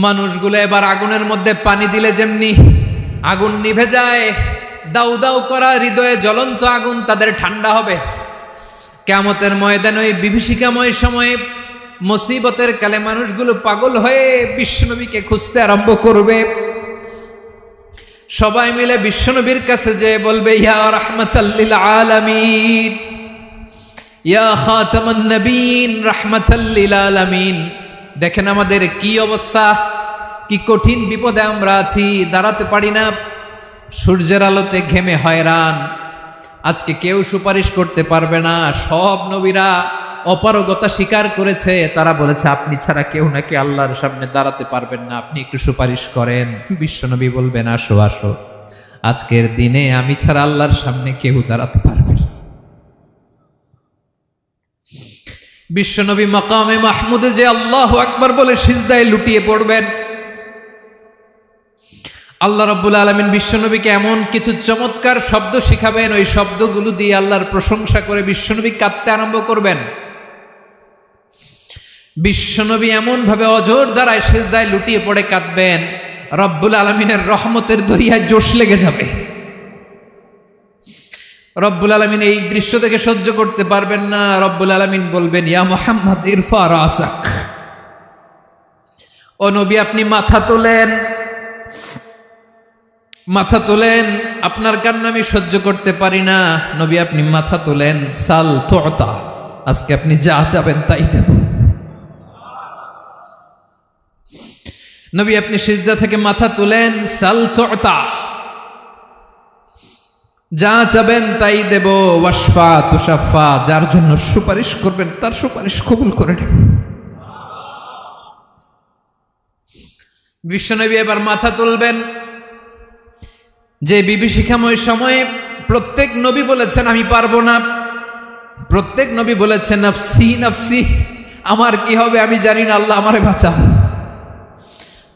মানুষগুলো এবার আগুনের মধ্যে পানি দিলে যেমনি আগুন নিভে যায়, দাউ দাউ করা হৃদয়ে জ্বলন্ত আগুন তাদের ঠান্ডা হবে। কিয়ামতের ময়দানে ওই বিভীষিকাময় সময়ে মুসিবতের কালে মানুষগুলো পাগল হয়ে বিশ্বনবীকে খুঁজতে আরম্ভ করবে। সবাই মিলে বিশ্বনবীর কাছে যেয়ে বলবে, ইয়া রাহমাতাল লিল আলামিন, ইয়া খাতামান নবীন, রাহমাতাল লিল আলামিন। দেখেন আমাদের কি অবস্থা, কি কঠিন বিপদে আমরা আছি, দাঁড়াতে পারি না, সূর্যের আলোতে ঘেমে হয়রান। আজকে কেউ সুপারিশ করতে পারবে না। সব নবীরা অপারগতা স্বীকার করেছে, তারা বলেছে আপনি ছাড়া কেউ নাকি আল্লাহর সামনে দাঁড়াতে পারবেন না, আপনি একটু সুপারিশ করেন। বিশ্বনবী বলবেন, আসো আসো, আজকের দিনে আমি ছাড়া আল্লাহর সামনে কেউ দাঁড়াতে পারবে না। বিশ্বনবী মাকামে মাহমুদে যে আল্লাহু আকবার বলে সিজদায় লুটিয়ে পড়বেন। আল্লাহ রাব্বুল আলামিন বিশ্বনবীকে এমন কিছু চমৎকার শব্দ শিখাবেন, ওই শব্দগুলো দিয়ে আল্লাহর প্রশংসা করে বিশ্বনবী কাঁদতে আরম্ভ করবেন। বিশ্বনবী এমন ভাবে অজর দ্বারায় সিজদায় লুটিয়ে পড়ে কাঁদবেন, রব্বুল আলামিনের রহমতের দরিয়ায় জোশ লেগে যাবে। রব্বুল আলামিন এই দৃশ্য থেকে সহ্য করতে পারবেন না। রব্বুল আলামিন বলবেন, ইয়া মুহাম্মদ ইরফা রাসাক, ও নবী আপনি মাথা তোলেন, মাথা তোলেন, আপনার কান্না আমি সহ্য করতে পারি না। নবী আপনি মাথা তোলেন, সাল তুতা, আজকে আপনি যা চাবেন তাই দেব। নবী আপনি সিজদা থেকে মাথা তুলেন, সাল তুতা, যা চাবেন তাই দেব। ওয়াশফা তুশাফা, যার জন্য সুপারিশ করবেন তার সুপারিশ কবুল করে নেব। বিশ্বনবী এবার মাথা তুলবেন। যে বিভীষিকাময় সময়ে প্রত্যেক নবী বলেছেন আমি পারবো না, প্রত্যেক নবী বলেছেন নফসি নফসি, আমার কি হবে আমি জানি না, আল্লাহ আমারে বাঁচাও।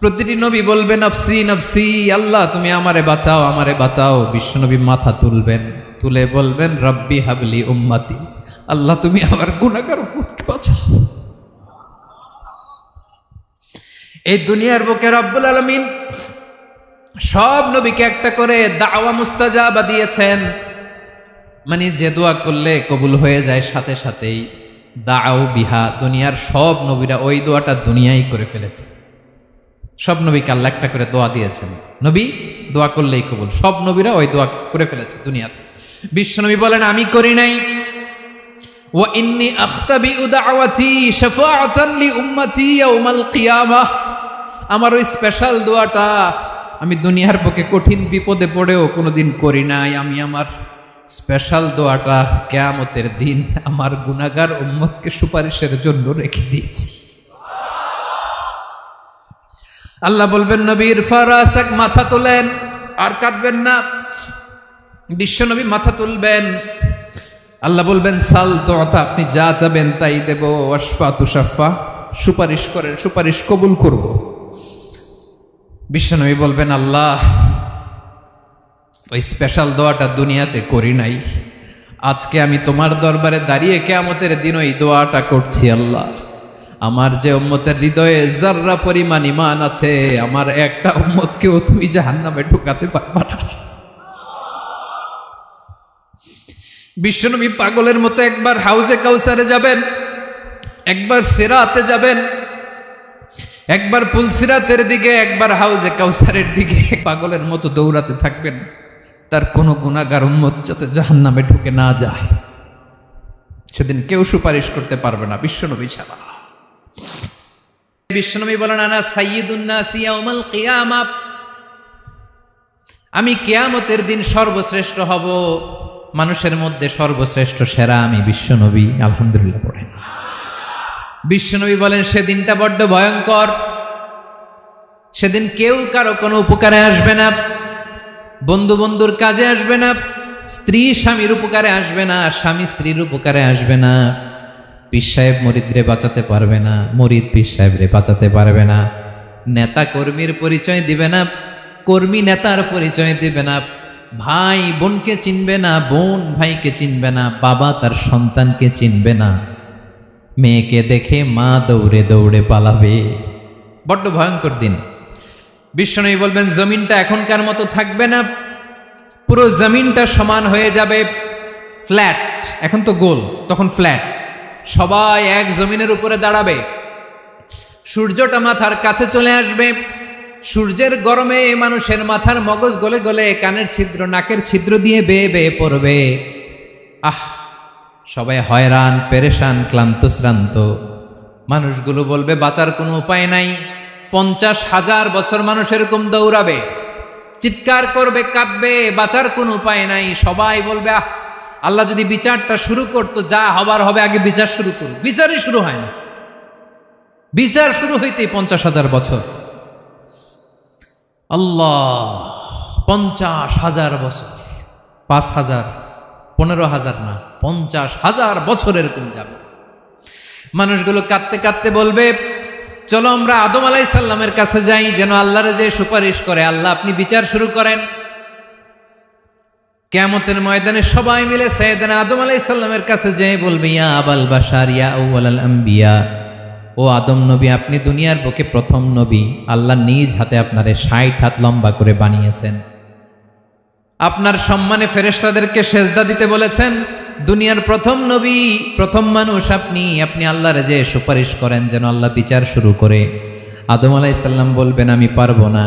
প্রতিটি নবী বলবে নফসি নফসি, আল্লাহ তুমি আমারে বাঁচাও, আমারে বাঁচাও। বিশ্বনবী মাথা তুলবেন, তুলে বলবেন রব্বি হাবলি উম্মতি, আল্লাহ তুমি আমার গুনাহগার উম্মতকে বাঁচাও। এই দুনিয়ার বুকে রব্বুল আলামিন সব নবীকে একটা করে দাওয়া মুস্তাজাবা দিয়েছেন, মানে যে দোয়া করলে কবুল হয়ে যায় সাথে সাথেই। দাও বিহা, দুনিয়ার সব নবীরা ওই দোয়াটা দুনিয়ায় করে ফেলেছে। সব নবীকে আল্লাহ একটা করে দোয়া দিয়েছেন, নবী দোয়া করলেই কবুল। সব নবীরা ওই দোয়া করে ফেলেছে দুনিয়াতে। বিশ্বনবী বলেন আমি করি নাই। ওয়া ইন্নী আখতাবিউ দাওয়াতি শাফাআতান লি উম্মতি ইয়াউমাল কিয়ামাহ, আমার ওই স্পেশাল দোয়াটা আমি দুনিয়ার বুকে কঠিন বিপদে পড়েও কোনোদিন করি নাই। আমি আমার স্পেশাল দোয়াটা কিয়ামতের দিন আমার গুনাহগার উম্মতকে সুপারিশের জন্য রেখে দিয়েছি। আল্লাহ বলবেন নবী ইরফা রাসাক, মাথা তোলেন, আর কাঁদবেন না। বিশ্বনবী মাথা তুলবেন, আল্লাহ বলবেন সাল তুতা, আপনি যা চাবেন তাই দেব। ওয়াশফা তুশাফা, সুপারিশ করেন, সুপারিশ কবুল করব। বিশ্বনবী বলবেন আল্লাহ ওই স্পেশাল দোয়াটা দুনিয়াতে করি নাই, আজকে আমি তোমার দরবারে দাঁড়িয়ে কিয়ামতের দিন ওই দোয়াটা করছি। আল্লাহ আমার যে উম্মতের হৃদয়ে যাররা পরিমাণ ঈমান আছে, আমার একটা উম্মতকেও তুমি জাহান্নামে ঢুকাতে পারবা না। বিশ্বনবী পাগলের মতো একবার হাউজে কাউসারে যাবেন, একবার সিরাতে যাবেন, একবার পুলসিরাতের দিকে, একবার হাউজে কাউসারের দিকে, পাগলের মতো দৌড়াতে থাকবেন, তার কোনো গুনাহগার উম্মত যাতে জাহান্নামে ঢুকে না যায়। সেদিন কেউ সুপারিশ করতে পারবে না বিশ্বনবী ছাড়া। বিশ্বনবী বলেন আনা সাইয়্যিদুন নাসি ইয়াউমাল কিয়ামাহ, আমি কিয়ামতের দিন সর্বশ্রেষ্ঠ হব, মানুষের মধ্যে সর্বশ্রেষ্ঠ সেরা আমি বিশ্বনবী। আলহামদুলিল্লাহ পড়েন। বিশ্বনবী বলেন সেদিনটা বড্ড ভয়ঙ্কর, সেদিন কেউ কারো কোনো উপকারে আসবে না, বন্ধু বন্ধুর কাজে আসবে না, স্ত্রী স্বামীর উপকারে আসবে না, স্বামী স্ত্রীর উপকারে আসবে না, পীর সাহেব মুরিদরে বাঁচাতে পারবে না, মুরিদ পীর সাহেবরে বাঁচাতে পারবে না, নেতা কর্মীর পরিচয় দিবে না, কর্মী নেতার পরিচয় দিবে না, ভাই বোনকে চিনবে না, বোন ভাইকে চিনবে না, বাবা তার সন্তানকে চিনবে না, মেয়েকে দেখে মা দৌড়ে দৌড়ে পালাবে, বড্ড ভয়ঙ্কর দিন। বিশ্বনবী বলবেন জমিনটা এখনকার মতো থাকবে না, পুরো জমিনটা সমান হয়ে যাবে, ফ্ল্যাট। এখন তো গোল, তখন ফ্ল্যাট। সবাই এক জমিনের উপরে দাঁড়াবে, সূর্যটা মাথার কাছে চলে আসবে, সূর্যের গরমে মানুষের মাথার মগজ গলে গলে কানের ছিদ্র নাকের ছিদ্র দিয়ে বেয়ে বেয়ে পড়বে। সবাই হয়রান, পেরেশান, ক্লান্ত শ্রান্ত। মানুষগুলো বলবে বাঁচার কোনো উপায় নাই। 50,000 বছর মানুষ এরকম দৌড়াবে, চিৎকার করবে, কাঁদবে, বাঁচার কোনো উপায় নাই। সবাই বলবে আল্লাহ যদি বিচারটা শুরু করতো, যা হবার হবে, আগে বিচার শুরু করুক। বিচারই শুরু হয় না, বিচার শুরু হইতেই 50,000 বছর। আল্লাহ, 50,000 বছর, 5,000, 15,000 না, 50,000 বছর এরকম যাবে। মানুষগুলো কাঁদতে কাঁদতে বলবে চলো আমরা আদম আলাইহিস সালামের কাছে যাই, যেন আল্লাহর যে সুপারিশ করে, আল্লাহ আপনি বিচার শুরু করেন। কিয়ামতের ময়দানে সবাই মিলে সাইয়েদনা আদম আলাইহিস সালামের কাছে যেয়ে বলবে ইয়া আবাল বাশার ইয়া আউয়ালাল আম্বিয়া, ও আদম নবী, আপনি দুনিয়ার বুকে প্রথম নবী। আল্লাহ নিজ হাতে আপনারে 60 হাত লম্বা করে বানিয়েছেন, আপনার সম্মানে ফেরেশতাদেরকে সেজদা দিতে বলেছেন। দুনিয়ার প্রথম নবী, প্রথম মানুষ আপনি। আপনি আল্লাহর যে সুপারিশ করেন যেন আল্লাহ বিচার শুরু করে। আদম আলাইহিস সালাম বলবেন আমি পারবো না,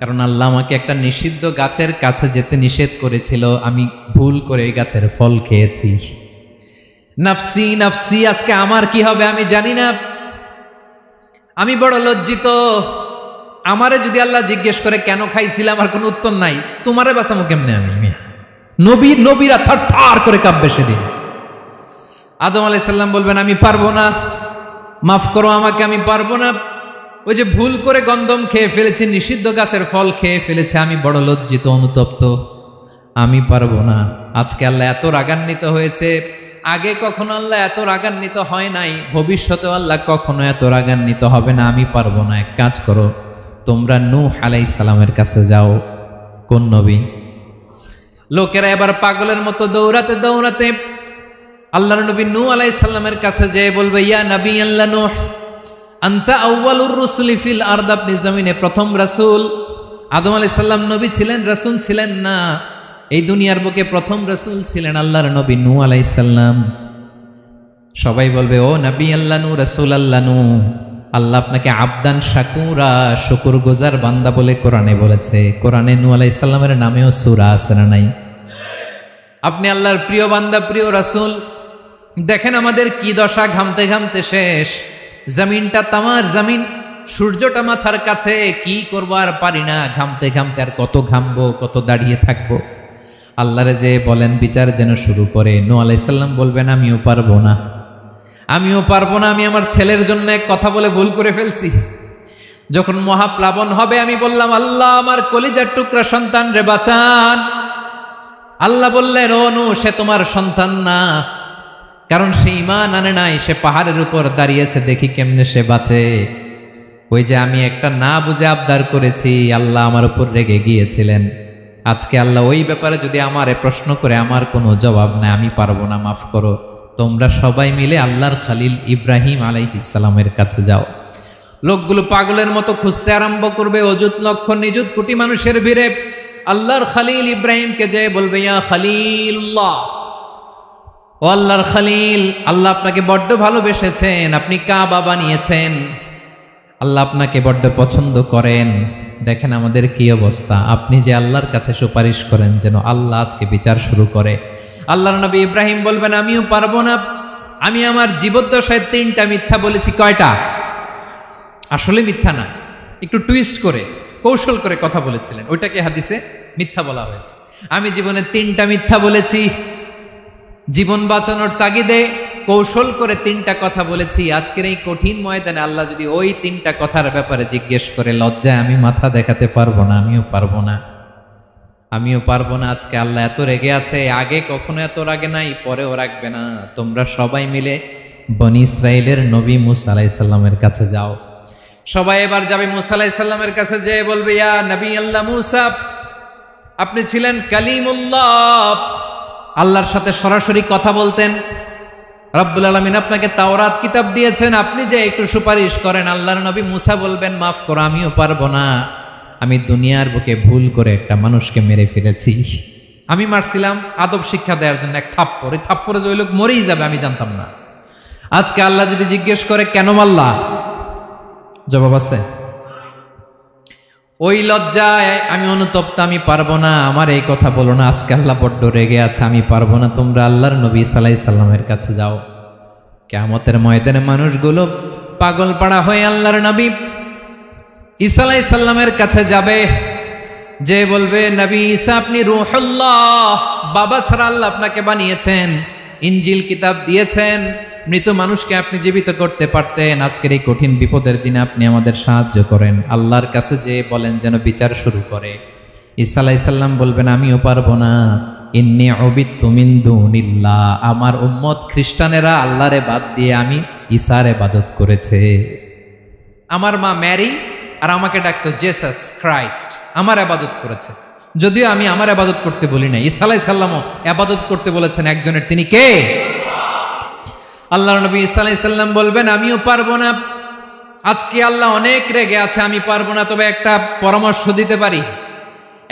কারণ আল্লাহ আমাকে একটা নিষিদ্ধ গাছের কাছে যেতে নিষেধ করেছিল, আমি ভুল করে এই গাছের ফল খেয়েছি। নাফসি নাফসি, আজকে আমার কি হবে আমি জানি না, আমি বড় লজ্জিত। আমারে যদি আল্লাহ জিজ্ঞেস করে কেন খাইছিলাম, আমার কোনো উত্তর নাই। তোমারে বাঁচামো কেমনে আমি? নবীরা থার করে কাঁপবে সেদিন। আদম আলাইহিস সালাম বলবেন আমি পারবো না, মাফ করো আমাকে, আমি পারবো না। ওই যে ভুল করে গন্ধম খেয়ে ফেলেছি, নিষিদ্ধ গাছের ফল খেয়ে ফেলেছে, আমি বড় লজ্জিত, অনুতপ্ত, আমি পারবো না। আজকে আল্লাহ এত রাগান্বিত হয়েছে, আগে কখনো আল্লাহ এত রাগান্বিত হয় নাই, ভবিষ্যতেও আল্লাহ কখনো এত রাগান্বিত হবে না। আমি পারবো না। এক কাজ করো, তোমরা নূহ আলাইহিস সালামের কাছে যাও। কোন নবী? লোকেরা এবার পাগলের মতো দৌড়াতে দৌড়াতে আল্লাহর নবী নূহ আলাইহিস সালামের কাছে যেয়ে বলবে ইয়া নবী আল্লাহ নূহ, আনতা আউয়ালুর রুসুলি ফিল আরদ, আপনি জমিনে প্রথম রাসূল। আদম আলাইহিস সালাম নবী ছিলেন, রাসূল ছিলেন না। এই দুনিয়ার বুকে প্রথম রাসূল ছিলেন আল্লাহর নবী নূহ আলাইহিস সালাম। সবাই বলবে ও নবী আল্লাহ নূহ, রাসূল আল্লাহ নূহ, আল্লাহ আপনাকে আবদান শাকুরা, শুকরগুজার বান্দা বলে কোরআনে বলেছে। কোরআনে নূহ আলাইহিস সালামের নামেও সূরা আছে না নাই? আপনি আল্লাহর প্রিয় বান্দা, প্রিয় রাসূল। দেখেন আমাদের কি দশা, ঘামতে ঘামতে শেষ। জমিনটা তামার জমিন, সূর্যটা মাথার কাছে, কি করবো আর পারি না, ঘামতে ঘামতে আর কত ঘামবো, কত দাঁড়িয়ে থাকবো। আল্লাহরে যে বলেন বিচার যেন শুরু করে। নূহ আলাইহিস সালাম বলবেন আমিও পারবো না, আমিও পারবো না। আমি আমার ছেলের জন্য এক কথা বলে ভুল করে ফেলছি। যখন মহাপ্লাবন হবে আমি বললাম আল্লাহ আমার কলিজার টুকরা সন্তান রে বাঁচান। আল্লাহ বললেন ও নূহ, সে তোমার সন্তান না, কারণ সে ঈমান আনে নাই, সে পাহাড়ের উপর দাঁড়িয়েছে, দেখি কেমনে সে বাঁচে। ওই যে আমি একটা না বুঝে আবদার করেছি, আল্লাহ আমার উপর রেগে গিয়েছিলেন। আজকে আল্লাহ ওই ব্যাপারে যদি আমারে প্রশ্ন করে, আমার কোনো জবাব নাই, আমি পারবো না, মাফ করো। তোমরা সবাই মিলে আল্লাহর খালিল ইব্রাহিম আলাইহিস সালামের কাছে যাও। লোকগুলো পাগলের মতো খুঁজতে আরম্ভ করবে, অযুত লক্ষ নিযুত কোটি মানুষের ভিড়ে আল্লাহর খালিল ইব্রাহিমকে যেয়ে বলবে ইয়া খালিলুল্লাহ, ও আল্লাহর খালিল, আল্লাহ আপনাকে বড্ড ভালোবেসেছেন, আপনি কাবা বানিয়েছেন, আল্লাহ আপনাকে বড্ড পছন্দ করেন। দেখেন আমাদের কি অবস্থা। আপনি যে আল্লাহর কাছে সুপারিশ করেন যেন আল্লাহ আজকে বিচার শুরু করে। আল্লাহর নবী ইব্রাহিম বলবেন আমিও পারবো না, আমি আমার জীবদ্দশায় 3টা মিথ্যা বলেছি। কয়টা? আসলে মিথ্যা না, একটু টুইস্ট করে, কৌশল করে কথা বলেছিলেন, ওইটাকে হাদিসে মিথ্যা বলা হয়েছে। আমি জীবনে 3টা মিথ্যা বলেছি, জীবন বাঁচানোর তাগিদে কৌশল করে 3টা কথা বলেছি। আজকের এই কঠিন ময়দানে আল্লাহ যদি ওই 3টা কথার ব্যাপারে জিজ্ঞেস করে, লজ্জায় আমি মাথা দেখাতে পারবো না, আমিও পারবো না, আমিও পারবো না। আজকে আল্লাহ এত রেগে আছে, আগে কখনো এত রাগে নাই, পরেও রাখবে না। তোমরা সবাই মিলে বনি ইসরাইলের নবী মূসা আলাইহিস সালামের কাছে যাও। সবাই এবার যাবে মূসা আলাইহিস সালামের কাছে, যেয়ে বলবে ইয়া নবী আল্লাহ মূসা, আপনি ছিলেন কালিমুল্লাহ, আল্লাহর সাথে সরাসরি কথা বলতেন। রব্বুল আলামিন আপনাকে তাওরাত কিতাব দিয়েছেন, আপনি যে একটু সুপারিশ করেন। আল্লাহর নবী মুসা বলবেন, মাফ করো, আমিও পারবো না, আমি দুনিয়ার বুকে ভুল করে একটা মানুষকে মেরে ফেলেছি। আমি মারছিলাম আদব শিক্ষা দেওয়ার জন্য এক থাপ্পড়, এই থাপ্পড়ে যে ওই লোক মরেই যাবে আমি জানতাম না। আজকে আল্লাহ যদি জিজ্ঞেস করে কেন মারলা, জবাব আছে? ওই লজ্জায় আমি অনুতপ্ত, আমি পারবো না, আমার এই কথা বলো না, আজকে আল্লাহ বড্ড রেগে আছে, আমি পারবো না, তোমরা আল্লাহর নবী ঈসা আলাইহিস সালামের কাছে যাও। কিয়ামতের ময়দানে মানুষগুলো পাগল পাড়া হয়ে আল্লাহর নবী ঈসা আলাইহিস সালামের কাছে যাবে, যে বলবে, নবী ঈসা আপনি রূহুল্লাহ, বাবা ছাড়া আল্লাহ আপনাকে বানিয়েছেন, ইনজিল কিতাব দিয়েছেন, মৃত মানুষকে আপনি জীবিত করতে পারতেন, আজকের এই কঠিন বিপদের দিনে আপনি আমাদের সাহায্য করেন। আল্লাহর কাছে যে বলেন যেন বিচার শুরু করে। ঈসা আলাইহিস সালাম বলবেন, আমিও পারবো না, ইন্নী উবিদতু মিন দুনিল্লাহ, আমার উম্মত খ্রিস্টানেরা আল্লাহরে বাদ দিয়ে আমি ঈসার ইবাদত করেছে। আমার মা ম্যারি আর আমাকে ডাকতো জেসাস ক্রাইস্ট, আমার ইবাদত করেছে, যদিও আমি আমার ইবাদত করতে বলি না। ঈসা আলাইহিস সালামও ইবাদত করতে বলেছেন একজনের, তিনি কে? আল্লাহর নবী ঈসা আলাইহিস সালাম বলবেন, আমিও পারবো না, আজকে আল্লাহ অনেক রেগে আছে, আমি পারবো না, তবে একটা পরামর্শ দিতে পারি,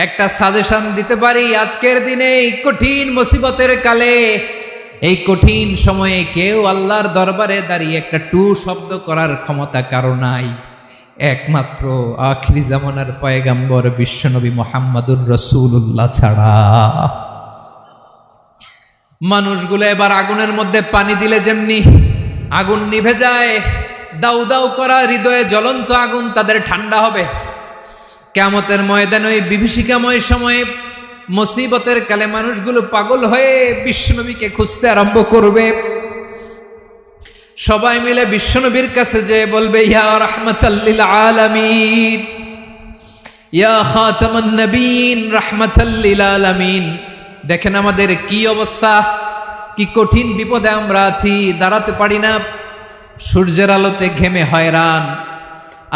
একটা সাজেশন দিতে পারি। আজকের দিনে এই কঠিন মুসিবতের কালে, এই কঠিন সময়ে কেউ আল্লাহর দরবারে দাঁড়িয়ে একটা টু শব্দ করার ক্ষমতা কারো নাই, একমাত্র আখিরি জামানার পয়গাম্বর বিশ্বনবী মুহাম্মদুর রাসূলুল্লাহ ছাড়া। মানুষগুলো এবার আগুনের মধ্যে পানি দিলে যেমনি আগুন নিভে যায়, দাউ দাউ করা হৃদয়ে জ্বলন্ত আগুন তাদের ঠান্ডা হবে। কিয়ামতের ময়দানে ওই বিভীষিকাময় সময়ে মুসিবতের কালে মানুষগুলো পাগল হয়ে বিশ্বনবীকে খুঁজতে আরম্ভ করবে। সবাই মিলে বিশ্বনবীর কাছে যে বলবে, ইয়া রাহমাতাল লিল আলামিন, ইয়া খাতামান নবীন, রাহমাতাল লিল আলামিন। দেখেন আমাদের কি অবস্থা, কি কঠিন বিপদে আমরা আছি, দাঁড়াতে পারি না, সূর্যের আলোতে ঘেমে হয়রান,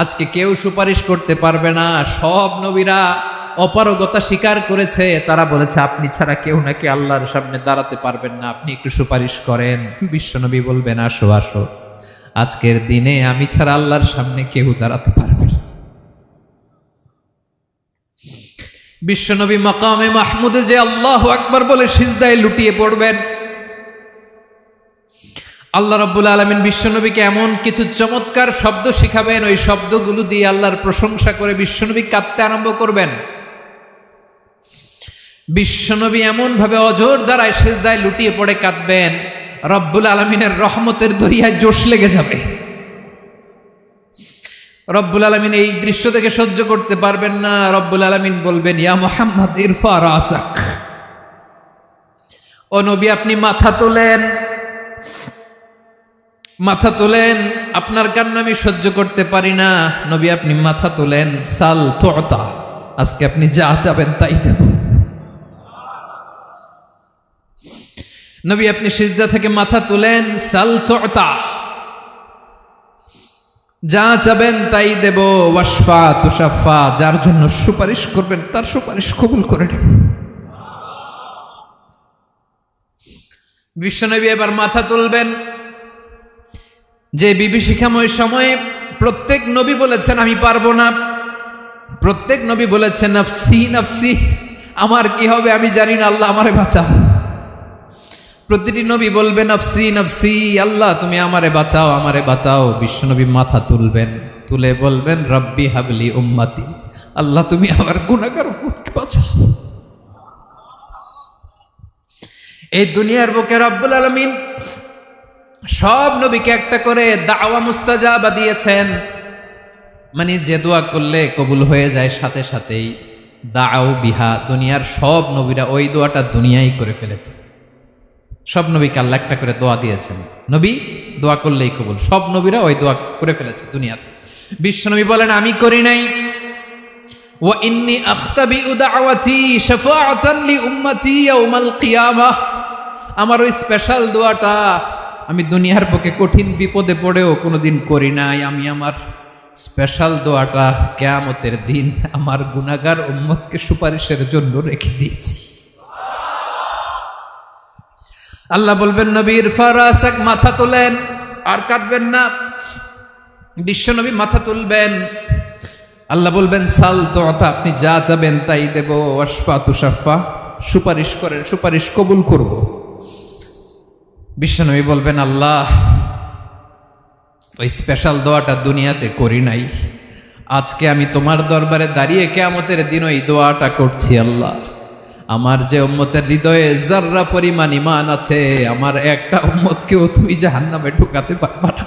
আজকে কেউ সুপারিশ করতে পারবে না। সব নবীরা অপারগতা স্বীকার করেছে, তারা বলেছে আপনি ছাড়া কেউ নাকি আল্লাহর সামনে দাঁড়াতে পারবেন না, আপনি একটু সুপারিশ করেন। বিশ্বনবী বলবেন, আসো আসো, আজকের দিনে আমি ছাড়া আল্লাহর সামনে কেউ দাঁড়াতে পারবে না। বিশ্বনবী মাকামে মাহমুদে যে আল্লাহু আকবার বলে সিজদায় লুটিয়ে পড়বেন। আল্লাহ রাব্বুল আলামিন বিশ্বনবীকে এমন কিছু চমৎকার শব্দ শিখাবেন, ওই শব্দগুলো দিয়ে আল্লাহর প্রশংসা করে বিশ্বনবী কাঁদতে আরম্ভ করবেন। বিশ্বনবী এমন ভাবে অজর দ্বারায় সিজদায় লুটিয়ে পড়ে কাঁদবেন, রব্বুল আলামিনের রহমতের দরিয়ায় জোশ লেগে যাবে। রব্বুল আলামিন এই দৃশ্য থেকে সহ্য করতে পারবেন না। রব্বুল আলামিন বলবেন, ইয়া মুহাম্মদ ইরফা রাসাক, ও নবী আপনি মাথা তোলেন, মাথা তোলেন, আপনার কান্না আমি সহ্য করতে পারি না। নবী আপনি মাথা তোলেন, সাল তুতা, আজকে আপনি যা চাবেন তাই দেব। নবী আপনি সিজদা থেকে মাথা তুলেন, সাল তুতা, যা চাবেন তাই দেব। ওয়াশফা তুশাফা, যার জন্য সুপারিশ করবেন তার সুপারিশ কবুল করে নেব। বিশ্বনবী এবার মাথা তুলবেন। যে বিভীষিকাময় সময়ে প্রত্যেক নবী বলেছেন আমি পারবো না, প্রত্যেক নবী বলেছেন নফসি নফসি, আমার কি হবে আমি জানি না, আল্লাহ আমারে বাঁচাও। প্রতিটি নবী বলবে নফসি নফসি, আল্লাহ তুমি আমারে বাঁচাও, আমারে বাঁচাও। বিশ্বনবী মাথা তুলবেন, তুলে বলবেন রব্বি হাবলি উম্মতি, আল্লাহ তুমি আমার গুনাহগার উম্মতকে বাঁচাও। এই দুনিয়ার বুকে রব্বুল আলামিন সব নবীকে একটা করে দাওয়া মুস্তাজাবা দিয়েছেন, মানে যে দোয়া করলে কবুল হয়ে যায় সাথে সাথেই। দাও বিহা, দুনিয়ার সব নবীরা ওই দোয়াটা দুনিয়ায় করে ফেলেছে। সব নবীকে আল্লাহ একটা করে দোয়া দিয়েছেন, নবী দোয়া করলেই কবুল, সব নবীরা ওই দোয়া করে ফেলেছে দুনিয়াতে। বিশ্বনবী বলেন আমি করি নাই। ওয়া ইন্নী আখতাবিউ দাওয়াতি শাফাআতান লি উম্মতি ইয়াউমাল কিয়ামাহ, আমার ওই স্পেশাল দোয়াটা আমি দুনিয়ার বুকে কঠিন বিপদে পড়েও কোনোদিন করি নাই। আমি আমার স্পেশাল দোয়াটা কিয়ামতের দিন আমার গুনাহগার উম্মতকে সুপারিশের জন্য রেখে দিয়েছি। আল্লাহ বলবেন নবীর ফারাসাক, মাথা তোলেন, আর কাটবেন না। বিশ্বনবী মাথা তুলবেন, আল্লাহ বলবেন সাল তোতা, আপনি যা চাবেন তাই দেব। ওয়াশফা তুশাফা, সুপারিশ করেন, সুপারিশ কবুল করব। বিশ্বনবী বলবেন আল্লাহ, ওই স্পেশাল দোয়াটা দুনিয়াতে করি নাই, আজকে আমি তোমার দরবারে দাঁড়িয়ে কিয়ামতের দিন ওই দোয়াটা করছি। আল্লাহ, আমার যে উম্মতের হৃদয়ে যাররা পরিমাণ ঈমান আছে, আমার একটা উম্মতকেও তুমি জাহান্নামে ঢুকাতে পারবা না।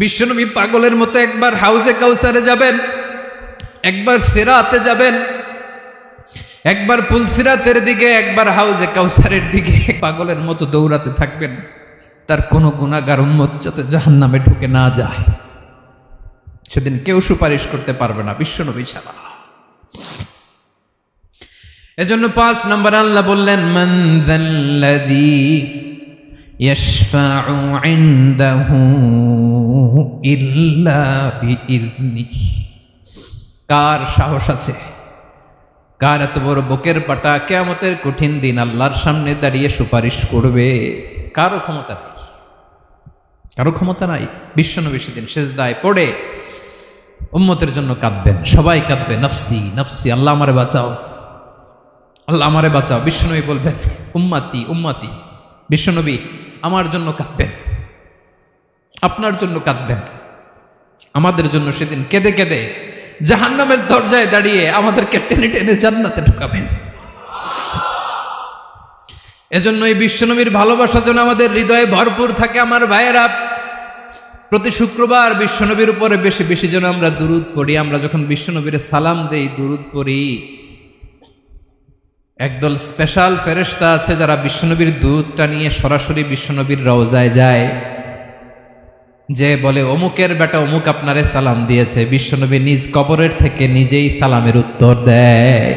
বিশ্বনবী পাগলের মতো একবার হাউজে কাউসারে যাবেন, একবার সিরাতে যাবেন, একবার পুলসিরাতের দিকে, একবার হাউজে কাউসারের দিকে, পাগলের মতো দৌড়াতে থাকবেন, তার কোনো গুনাহগার উম্মত যাতে জাহান্নামে ঢুকে না যায়। সেদিন কেউ সুপারিশ করতে পারবে না বিশ্বনবী ছাড়া। এজন্য 5 নম্বর আল্লাহ বললেন মান যাল্লাযী ইয়াশফাউ ইনদাহু ইল্লা বিইযনিহি। কার সাহস আছে, কার এত বড় বুকের পাটা কিয়ামতের কঠিন দিন আল্লাহর সামনে দাঁড়িয়ে সুপারিশ করবে? কারো ক্ষমতা নেই, কারো ক্ষমতা নাই। বিশ্বনবী সেদিন সেজদায় পড়ে উম্মতের জন্য কাঁদবেন, সবাই কাঁদবে, নফসি নফসি, আল্লাহ আমারে বাঁচাও, আল্লাহ আমারে বাঁচাও। বিশ্বনবী বলবেন উম্মতি উম্মতি। বিশ্বনবী আমার জন্য কাঁদবেন, আপনার জন্য কাঁদবেন, আমাদের জন্য সেদিন কেঁদে কেঁদে জাহান্নামের দরজায় দাঁড়িয়ে আমাদেরকে টেনে টেনে জান্নাতে ঢুকাবেন। এজন্য এই বিশ্বনবীর ভালোবাসা যেন আমাদের হৃদয়ে ভরপুর থাকে। আমার ভাইয়েরা, প্রতি শুক্রবার বিশ্বনবীর উপরে বেশি বেশি যেন আমরা দুরূদ পড়ি। আমরা যখন বিশ্বনবীর সালাম দেই, দুরূদ পড়ি, একদল স্পেশাল ফেরেশতা আছে যারা বিশ্বনবীর দুরূদটা নিয়ে সরাসরি বিশ্বনবীর রওজায় যায়, যে বলে অমুকের বেটা অমুক আপনারে সালাম দিয়েছে। বিশ্বনবী নিজ কবরের থেকে নিজেই সালামের উত্তর দেয়।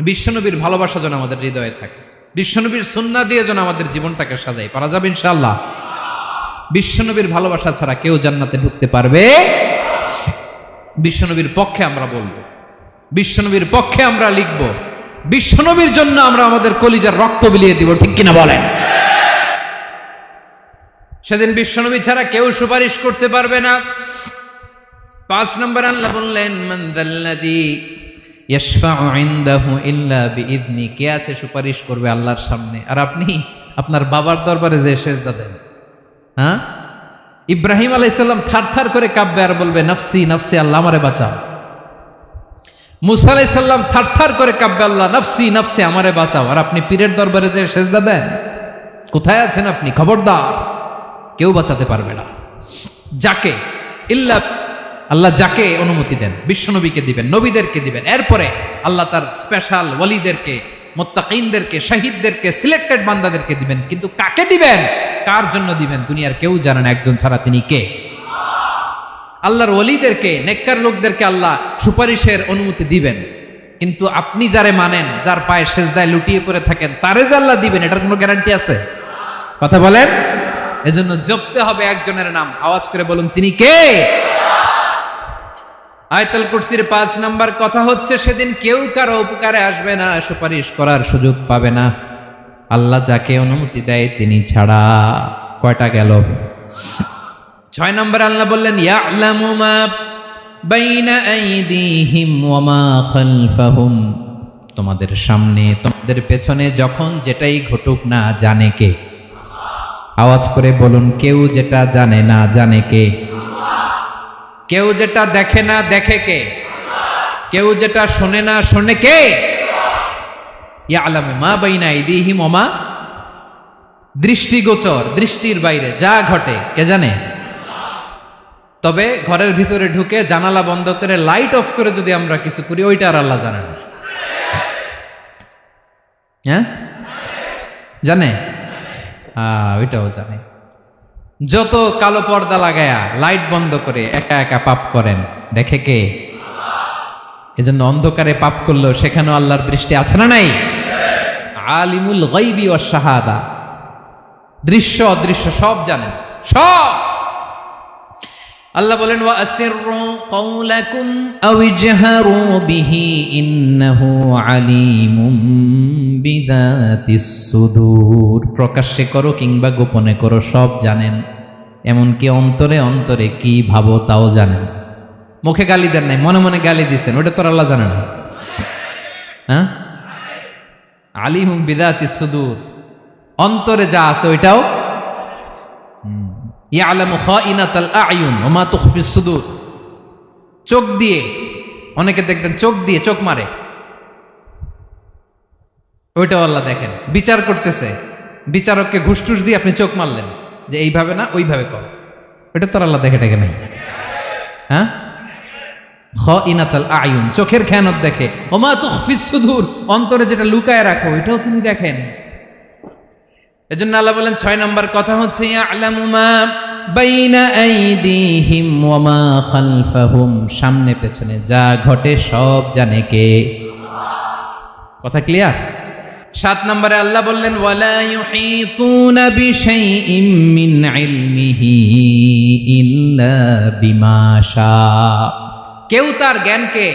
বিশ্বনবীর ভালোবাসা যেন আমাদের হৃদয়ে থাকে, বিশ্বনবীর সুন্নাহ দিয়ে যেন আমাদের জীবনটাকে সাজাই। পারা যাবে ইনশাআল্লাহ। বিশ্বনবীর ভালোবাসা ছাড়া কেউ জান্নাতে ঢুকতে পারবে? বিশ্বনবীর পক্ষে আমরা বলবো, বিশ্বনবীর পক্ষে আমরা লিখব, বিশ্বনবীর জন্য আমরা আমাদের কলিজার রক্ত বিলিয়ে দিব, ঠিক কিনা বলেন? সেদিন বিশ্বনবী ছাড়া কেউ সুপারিশ করতে পারবে না। 5 নম্বর আল্লাহ বললেন মান যাল্লাযী ইয়াশফাউ ইনদাহু ইল্লা বিইযনি। কে আছে সুপারিশ করবে আল্লাহর সামনে? আর আপনি আপনার বাবার দরবারে যে সেজদা দেন, হ্যাঁ, ইব্রাহিম আলাইহিস সালাম থারথার করে কাঁপবে আর বলবে নফসি নফসি, আল্লাহ আমারে বাঁচাও। মুসা আলাইহিস সালাম থারথার করে কাঁপবে, আল্লাহ নফসি নফসি, আমারে বাঁচাও। আর আপনি পীরের দরবারে যে সেজদা দেন, কোথায় আছেন আপনি? খবরদার, কেউ বাঁচাতে পারবে না। যাকে ইল্লা আল্লাহ যাকে অনুমতি দেন, বিশ্বনবীকে দিবেন, নবীদেরকে দিবেন, এরপরে আল্লাহ তার স্পেশাল ওয়ালিদেরকে, মুত্তাকিনদেরকে, শহীদদেরকে, সিলেক্টেড বান্দাদেরকে দিবেন। কিন্তু কাকে দিবেন, কার জন্য দিবেন, দুনিয়ার কেউ জানে না একজন ছাড়া, তিনি কে? আল্লাহর ওয়ালিদেরকে, নেককার লোকদেরকে আল্লাহ সুপারিশের অনুমতি দিবেন। কিন্তু আপনি যারে মানেন, যার পায়ে সেজদায় লুটিয়ে পড়ে থাকেন, তারে যে আল্লাহ দিবেন, এটার কোনো গ্যারান্টি আছে? কথা বলেন। এজন্য জপতে হবে একজনের নাম, আওয়াজ করে বলুন তিনি কে? আয়াতুল কুরসির 5 নাম্বার কথা হচ্ছে সেদিন কেউ কারো উপকারে আসবে না, সুপারিশ করার সুযোগ পাবে না, আল্লাহ যাকে অনুমতি দেয় তিনি ছাড়া। কয়টা গেল? 6 নাম্বার আল্লাহ বললেন ইয়ালামু মা বাইনা আইদিহিম ওয়া মা খালফাহুম। তোমাদের সামনে, তোমাদের পেছনে যখন যেটাই ঘটুক না জানে কে? আওয়াজ করে বলুন, কেউ যেটা জানে না জানে কে? কেউ যেটা দেখে না দেখে কে? কেউ যেটা শোনে না শোনে কে? ইয়ালামু মা বাইনা আইদিহিম ওয়া মা, দৃষ্টিগোচর, দৃষ্টির বাইরে যা ঘটে কে জানে? তবে ঘরের ভিতরে ঢুকে জানালা বন্ধ করে লাইট অফ করে যদি আমরা কিছু করি, ওইটা আর আল্লাহ জানে না। হ্যাঁ, জানে? ওইটাও জানে। যত কালো পর্দা লাগায়া লাইট বন্ধ করে একা একা পাপ করেন, দেখে কে? এজন্য অন্ধকারে পাপ করলেও সেখানেও আল্লাহর দৃষ্টি আছে না নাই? আলিমুল গায়বি ওয়াশ শাহাদা, দৃশ্য অদৃশ্য সব জানেন, সব। আল্লাহ বলেন ওয়া আসিররু কাওলাকুম আও ইজহারু বিহি ইন্নাহু আলিমুম বিযাতিস সুদূর। প্রকাশ্যে করো কিংবা গোপনে করো, সব জানেন, এমনকি অন্তরে অন্তরে কি ভাবো তাও জানেন। মুখে গালি দেন নাই, মনে মনে গালি দিছেন, ওটা তো আল্লাহ জানে না। হ্যাঁ, আলিমুম বিযাতিস সুদূর, অন্তরে যা আছে ওইটাও ইয়ালামু খাইনাতাল আয়ুন ওয়া মা তুখফিস সুদূর। চোখ দিয়ে, অনেকে দেখবেন চোখ দিয়ে চোখ মারে, ওইটাও আল্লাহ দেখেন। বিচার করতেছে, বিচারককে ঘুষ টুস দিয়ে আপনি চোখ মারলেন যে এইভাবে না ওইভাবে কর, ওইটা তো আল্লাহ দেখে নাই। হ্যাঁ, খাইনাতাল আয়ুন, চোখের খেয়ানত দেখে। ওয়া মা তুখফিস সুদূর, অন্তরে যেটা লুকায় রাখো ওইটাও তিনি দেখেন। এজন্য আল্লাহ বলেন 6 নম্বর কথা হচ্ছে ইয়ালামু মা বাইনা আইদিহিম ওয়া মা খালফাহুম, সামনে পেছনে যা ঘটে সব জানে কে? কথা ক্লিয়ার? 7 নম্বরে আল্লাহ বললেন ওয়ালা ইউহিতুনা বিশাইইম মিন ইলমিহি ইল্লা বিমা শা। কেউ তার জ্ঞানকে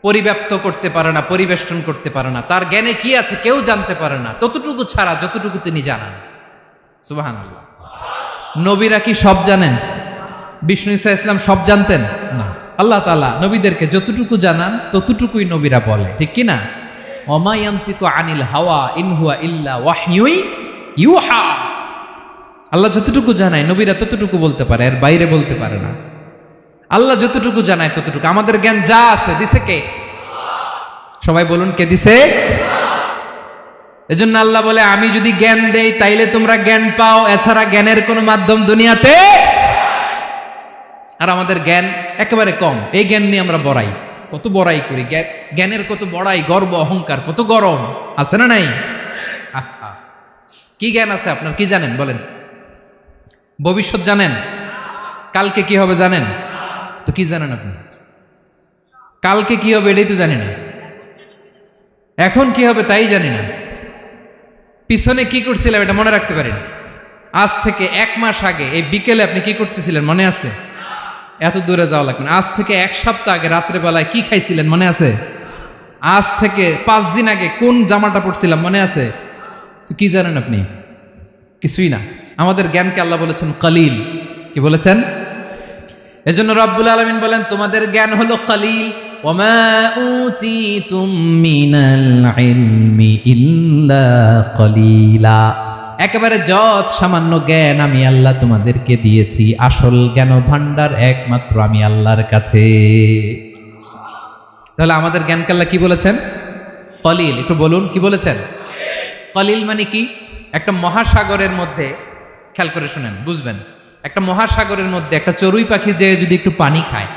পরিব্যাপ্ত করতে পারে না, পরিবেষ্টন করতে পারে না। তার জ্ঞানে কি আছে কেউ জানতে পারে না, ততটুকু ছাড়া যতটুকু তিনি জানান। সুবহানাল্লাহ। নবীরা কি সব জানেন? বিষ্ণু ঈসা ইসলাম সব জানতেন না। আল্লাহ তাআলা নবীদেরকে যতটুকু জানান ততটুকুই নবীরা বলে, ঠিক কি না? ওমা ইয়ানতিকু আনিল হাওয়া ইন হুয়া ইল্লা ওয়াহয়ুই ইউহা। আল্লাহ যতটুকু জানায় নবীরা ততটুকু বলতে পারে, এর বাইরে বলতে পারে না। আল্লাহ যতটুকু জানায় ততটুকু। আমাদের জ্ঞান যা আছে দিছে কে? সবাই বলুন, কে দিছে? এজন্য আল্লাহ বলে আমি যদি জ্ঞান দেই তাইলে তোমরা জ্ঞান পাও, এছাড়া জ্ঞানের কোনো মাধ্যম দুনিয়াতে। আর আমাদের জ্ঞান একেবারে কম, এই জ্ঞান নিয়ে আমরা বড়াই, কত বড়াই করি, জ্ঞানের কত বড়াই, গর্ব অহংকার, কত গরম আছে না নাই? কি জ্ঞান আছে আপনার? কি জানেন বলেন? ভবিষ্যৎ জানেন? কালকে কি হবে জানেন? তো কি জানেন আপনি? কালকে কি হবে এটাই তো জানি না, এখন কি হবে তাই জানি না, পিছনে কি করছিলাম এটা মনে রাখতে পারি না। আজ থেকে 1 মাস আগে এই বিকেলে আপনি কি করতেছিলেন মনে আছে? এত দূরে যাওয়া লাগবে না। আজ থেকে 1 সপ্তাহ আগে রাত্রে বেলায় কি খাইছিলেন মনে আছে? আজ থেকে 5 দিন আগে কোন জামাটা পরছিলাম মনে আছে? তো কি জানেন আপনি? কিছুই না। আমাদের জ্ঞানকে আল্লাহ বলেছেন কলিল। কি বলেছেন? এজন্য রব্বুল আলামিন বলেন তোমাদের জ্ঞান হলো কলিল। ওয়ামা উতিতুম মিনাল ইলমি ইল্লা কলিলা। একেবারে যত সামান্য জ্ঞান আমি আল্লাহ তোমাদেরকে দিয়েছি, আসল জ্ঞান ভান্ডার একমাত্র আমি আল্লাহর কাছে। তাহলে আমাদের জ্ঞানকে আল্লাহ কি বলেছেন? কলিল। একটু বলুন কি বলেছেন? কলিল মানে কি? একটা মহাসাগরের মধ্যে, খেয়াল করে শুনেন বুঝবেন, একটা মহাসাগরের মধ্যে একটা চড়ুই পাখি যে যদি একটু পানি খায়,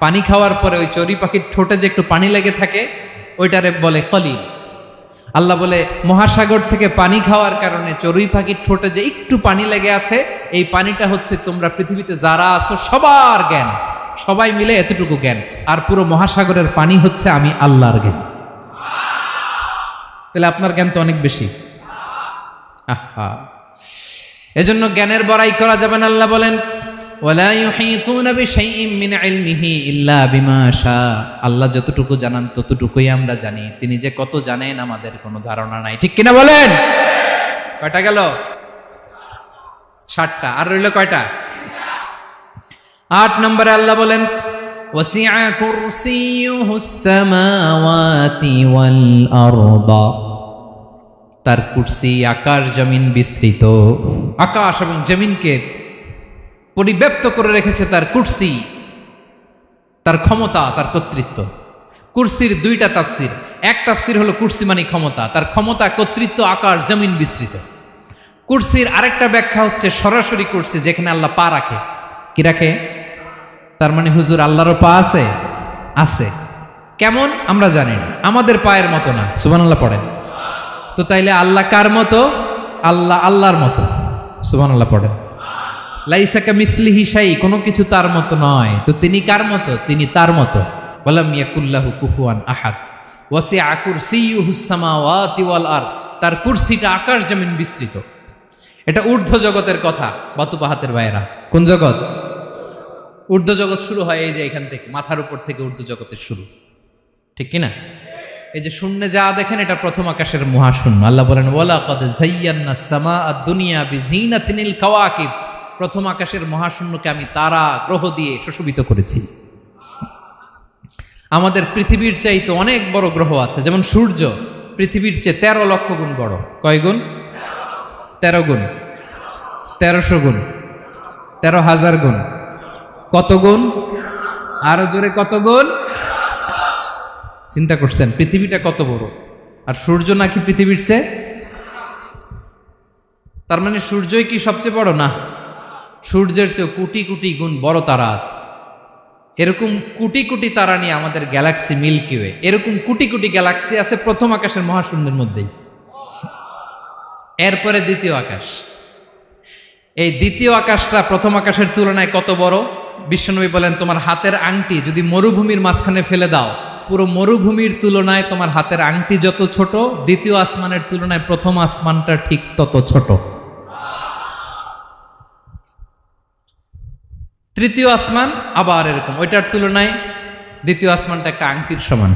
পানি খাওয়ার পরে ওই চড়ুই পাখির ঠোঁটে যে একটু পানি লেগে থাকে ওইটারে বলে কলিল। আল্লাহ বলে মহাসাগর থেকে পানি খাওয়ার কারণে চড়ুই পাখির ঠোঁটে যে একটু পানি লেগে আছে, এই পানিটা হচ্ছে তোমরা পৃথিবীতে যারা আছো সবার জ্ঞান, সবাই মিলে এতটুকু জ্ঞান, আর পুরো মহাসাগরের পানি হচ্ছে আমি আল্লাহর জ্ঞান। তাহলে আপনার জ্ঞান তো অনেক বেশি। এজন্য জ্ঞানের বড়াই করা যাবে না। আল্লাহ বলেন ওয়ালা ইউহিতুনা বিশাইইম মিন ইলমিহি ইল্লা বিমা শা। আল্লাহ যতটুকু জানান ততটুকুই আমরা জানি, তিনি যে কত জানেন আমাদের কোনো ধারণা নাই, ঠিক কিনা বলেন? কয়টা গেল? 7টা। আর রইল কয়টা? 8 নম্বরে আল্লাহ বলেন ওয়াসিআ কুরসিয়ুহুস সামাওয়াতি ওয়াল আরদা। তার কুরসি আকাশ জমিন বিস্তৃত, আকাশ এবং জমিনকে পরিব্যাপ্ত করে রেখেছে তার কুরসি, তার ক্ষমতা, তার কর্তৃত্ব। কুরসির 2টা তাফসির। এক তাফসির হলো কুরসি মানে ক্ষমতা, তার ক্ষমতা, কর্তৃত্ব, আকাশ জমিন বিস্তৃত। কুরসির আরেকটা ব্যাখ্যা হচ্ছে সরাসরি কুরসি, যেখানে আল্লাহ পা রাখে। কি রাখে? তার মানে হুজুর আল্লাহরও পা আছে? আছে। কেমন আমরা জানি না, আমাদের পায়ের মতো না। সুবহানাল্লাহ পড়েন তো। তাইলে আল্লাহ কার মতো? আল্লাহ আল্লাহর মতো। সুবহানাল্লাহ পড়েন। লাইসা কামিসলিহি শাই, কোনো কিছু তার মতো নয়। তো তিনি কার মতো? তিনি তার মতো। ওয়ালাম ইয়াকুল্লাহু কুফুয়ান আহাদ। ওয়াসিআ কুরসিয়ুহুস সামাওয়াতি ওয়াল আরদ। তার কুরসিটা আকাশ জমিন বিস্তৃত। এটা ঊর্ধ্ব জগতের কথা, বাতুপাহাতের ভাইয়েরা। কোন জগৎ? ঊর্ধ্ব জগৎ শুরু হয় এই যে এখান থেকে, মাথার উপর থেকে ঊর্ধ্ব জগতের শুরু, ঠিক কিনা? এই যে শূন্যে যা দেখেন এটা প্রথম আকাশের মহাশূন্য। আল্লাহ বলেন ওয়ালাকাদ যায়্যানাস সামাআদ দুনিয়া বিজিনাতিল কাওয়াকিব, প্রথম আকাশের মহাশূন্যকে আমি তারা গ্রহ দিয়ে সুশোভিত করেছি। আমাদের পৃথিবীর চাইতে অনেক বড় গ্রহ আছে, যেমন সূর্য পৃথিবীর চেয়ে 13 লক্ষ গুণ বড়। কয় গুণ? 13 গুণ, 1300 গুণ, 13,000 গুণ। কত গুণ? আরো জোরে কত গুণ? চিন্তা করছেন পৃথিবীটা কত বড়, আর সূর্য নাকি পৃথিবীর চেয়ে? তার মানে সূর্যই কি সবচেয়ে বড়? না, সূর্যের চেয়ে কোটি কোটি গুণ বড় তারা আছে। এরকম কোটি কোটি তারা নিয়ে আমাদের গ্যালাক্সি মিল্কি ওয়ে, এরকম কোটি কোটি গ্যালাক্সি আছে প্রথম আকাশের মহাশূন্যের মধ্যেই। এরপরে দ্বিতীয় আকাশ। এই দ্বিতীয় আকাশটা প্রথম আকাশের তুলনায় কত বড়? বিশ্বনবী বলেন তোমার হাতের আংটি যদি মরুভূমির মাঝখানে ফেলে দাও, পুরো মরুভূমির তুলনায় তোমার হাতের আংটি যত ছোট, দ্বিতীয় আসমানের তুলনায় প্রথম আসমানটা ঠিক তত ছোট। তৃতীয় আসমান আবার এরকম, ওইটার তুলনায় দ্বিতীয় আসমানটা একটা আংটির সমান।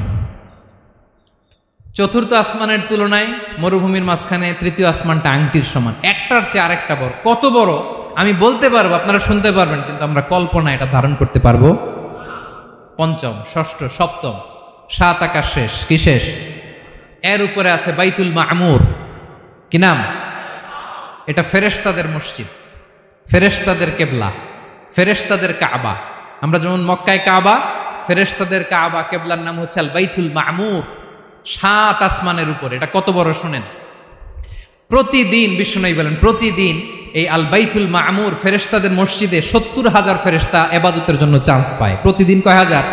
চতুর্থ আসমানের তুলনায় মরুভূমির মাঝখানে তৃতীয় আসমানটা আংটির সমান। একটার চেয়ে আরেকটা বড়। কত বড় আমি বলতে পারবো, আপনারা শুনতে পারবেন, কিন্তু আমরা কল্পনা এটা ধারণ করতে পারবো? পঞ্চম, ষষ্ঠ, সপ্তম, 7 আকাশ শেষ। কি শেষ? এর উপরে আছে বাইতুল মামুর। কি নাম? এটা ফেরেশতাদের মসজিদ, ফেরেশতাদের কেবলা, ফেরেশতাদের কাবা। আমরা যেমন মক্কায় কাবা, ফেরেশতাদের কাবা কেবলার নাম হচ্ছে আল বাইতুল মামুর। 7 আসমানের উপরে। এটা কত বড় শোনেন। প্রতিদিন বিশ্বনবী বলেন প্রতিদিন এই আল বাইতুল মামুর ফেরেশতাদের মসজিদে 70,000 ফেরেশতা ইবাদতের জন্য চান্স পায়। প্রতিদিন কয় হাজার?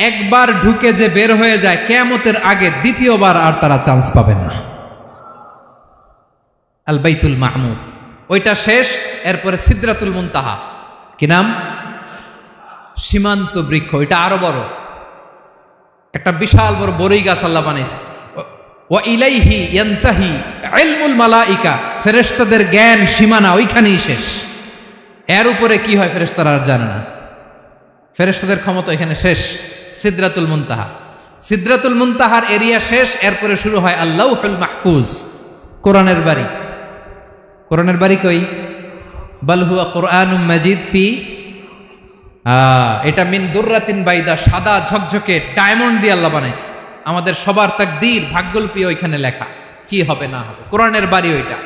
একবার ঢুকে যে বের হয়ে যায় কিয়ামতের আগে দ্বিতীয়বার আর তারা চান্স পাবে না। আল বাইতুল মামুর ওইটা শেষ। এরপরে সিদরাতুল মুনতাহা। কি নাম? সীমান্ত বৃক্ষ। এটা আরো বড়, একটা বিশাল বড় বড়ই গাছ আল্লাহ বানাইছে। ওয়া ইলাইহি ইয়ানতাহি ইলমুল মালাইকা, ফেরেশতাদের জ্ঞান সীমানা ওইখানেই শেষ। এর উপরে কি হয় ফেরেশতারা আর জানে না। ফেরেশতাদের ক্ষমতা এখানে শেষ। সিদরাতুল মুনতাহা, সিদরাতুল মুনতাহার এরিয়া শেষ। এরপরে শুরু হয় আল্লাহুল মাহফুজ, কোরআনের বাড়ি। কোরআনের বাড়ি কই? বাল হুয়া কুরআনুম মাজিদ ফি, এটা মিন দুররাতিন বাইদা, সাদা ঝকঝকে ডায়মন্ড দিয়ে আল্লাহ বানাইছে। আমাদের সবার তাকদীর ভাগ্যলিপি ওইখানে লেখা, কি হবে না হবে। কোরআনের বাড়ি ওইটা,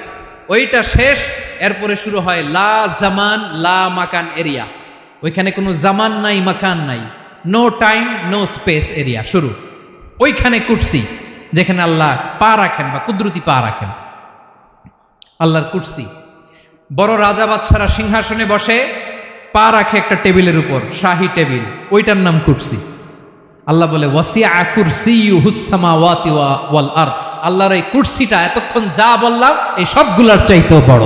ওইটা শেষ। এরপরে শুরু হয় লা জামান লা মাকান এরিয়া। ওইখানে কোনো জামান নাই, মাকান নাই, no time no space area শুরু। ওইখানে কুরসি, যেখানে আল্লাহ পা রাখেন বা কুদরতি পা রাখেন, আল্লাহর কুরসি। বড় রাজা বাদশারা সিংহাসনে বসে পা রাখে একটা টেবিলের উপর, শাহী টেবিল, ওইটার নাম কুরসি। আল্লাহ বলে ওয়াসিআ কুরসিয়ুহুস সামাওয়াতি ওয়াল আরদ, আল্লাহর এই কুরসিটা এতক্ষণ যা বললাম এই সবগুলোর চাইতেও বড়।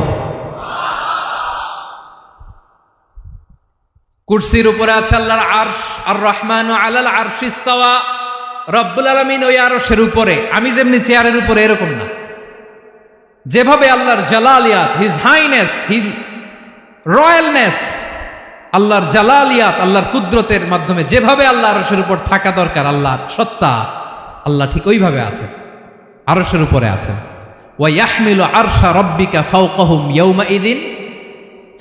কুরসির উপরে আছে আল্লাহর আরশ। আর রহমানু আলাল আরশি ইস্তাওয়া, রব্বুল আলামিন ওই আরশের উপরে। আমি যেমনি চেয়ারের উপরে এরকম না, যেভাবে আল্লাহর জালালিয়াত, হিজ হাইনেস, হিজ রয়্যালনেস, আল্লাহর জালালিয়াত, আল্লাহর কুদরতের মাধ্যমে যেভাবে আল্লাহ আরশের উপর থাকা দরকার, আল্লাহর সত্তা, আল্লাহ ঠিক ওইভাবে আছেন, আরশের উপরে আছেন। ওয়া ইয়াহমিলু আরশা রাব্বিকা ফাওকাহুম ইয়াউমাইযিন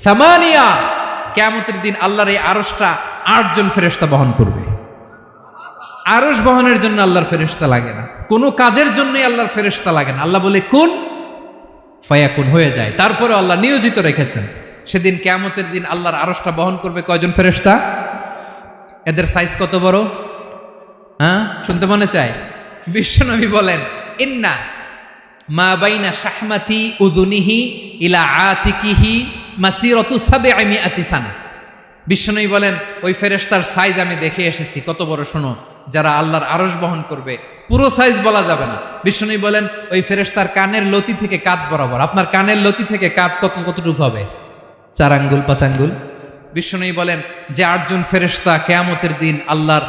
সামানিয়া, কিয়ামতের দিন আল্লাহর এই আরশটা 8 জন ফেরেশতা বহন করবে। আরশ বহনের জন্য আল্লাহর ফেরেশতা লাগে না, কোনো কাজের জন্যই আল্লাহর ফেরেশতা লাগে না। আল্লাহ বলে কুন ফায়াকুন, হয়ে যায়। তারপরে আল্লাহ নিয়োজিত রেখেছেন। সেদিন কিয়ামতের দিন আল্লাহর আরশটা বহন করবে কয়জন ফেরেশতা? এদের সাইজ কত বড়? শুনতে মনে চায়? বিশ্বনবী বলেন ইন্না মা বাইনা শাহমাতি উযুনিহি ইলা আতিকিহি মাসিরাতু 700 সানা। বিশ্বনবী বলেন ওই ফেরেশতার সাইজ আমি দেখে এসেছি। কত বড় শোনো, যারা আল্লাহর আরশ বহন করবে, পুরো সাইজ বলা যাবে না। বিশ্বনবী বলেন ওই ফেরেশতার কানের লতি থেকে কাঁধ বরাবর। আপনার কানের লতি থেকে কাঁধ কতটুকু হবে? 4 আঙ্গুল 5 আঙ্গুল। বিশ্বনবী বলেন যে 8 জন ফেরেশতা কিয়ামতের দিন আল্লাহর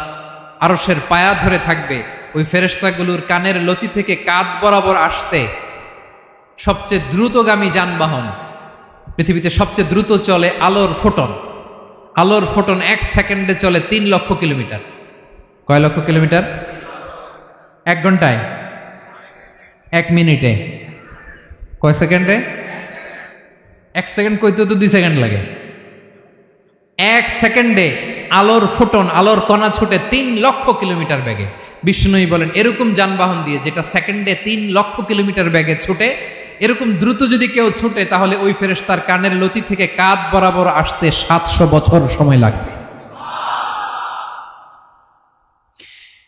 আরশের পায়া ধরে থাকবে, ওই ফেরেশতাগুলোর কানের লতি থেকে কাঁধ বরাবর আসতে সবচেয়ে দ্রুতগামী যানবাহন, পৃথিবীতে সবচেয়ে দ্রুত চলে আলোর ফোটন, আলোর ফোটন 1 সেকেন্ডে চলে 3 লক্ষ কিলোমিটার। কয় লক্ষ কিলোমিটার? 1 ঘন্টায়, 1 মিনিটে, কয় সেকেন্ডে? 1 সেকেন্ড কইতে তো 2 সেকেন্ড লাগে। 1 সেকেন্ডে আলোর ফোটন, আলোর কণা ছুটে 3 লক্ষ কিলোমিটার বেগে। বিষ্ণুই বলেন এরকম যানবাহন দিয়ে যেটা সেকেন্ডে 3 লক্ষ কিলোমিটার বেগে ছুটে, এরকম দ্রুত যদি কেউ ছুটে তাহলে ওই ফেরেশতার কানের লতি থেকে কাঁধ বরাবর আসতে 700 বছর সময় লাগবে।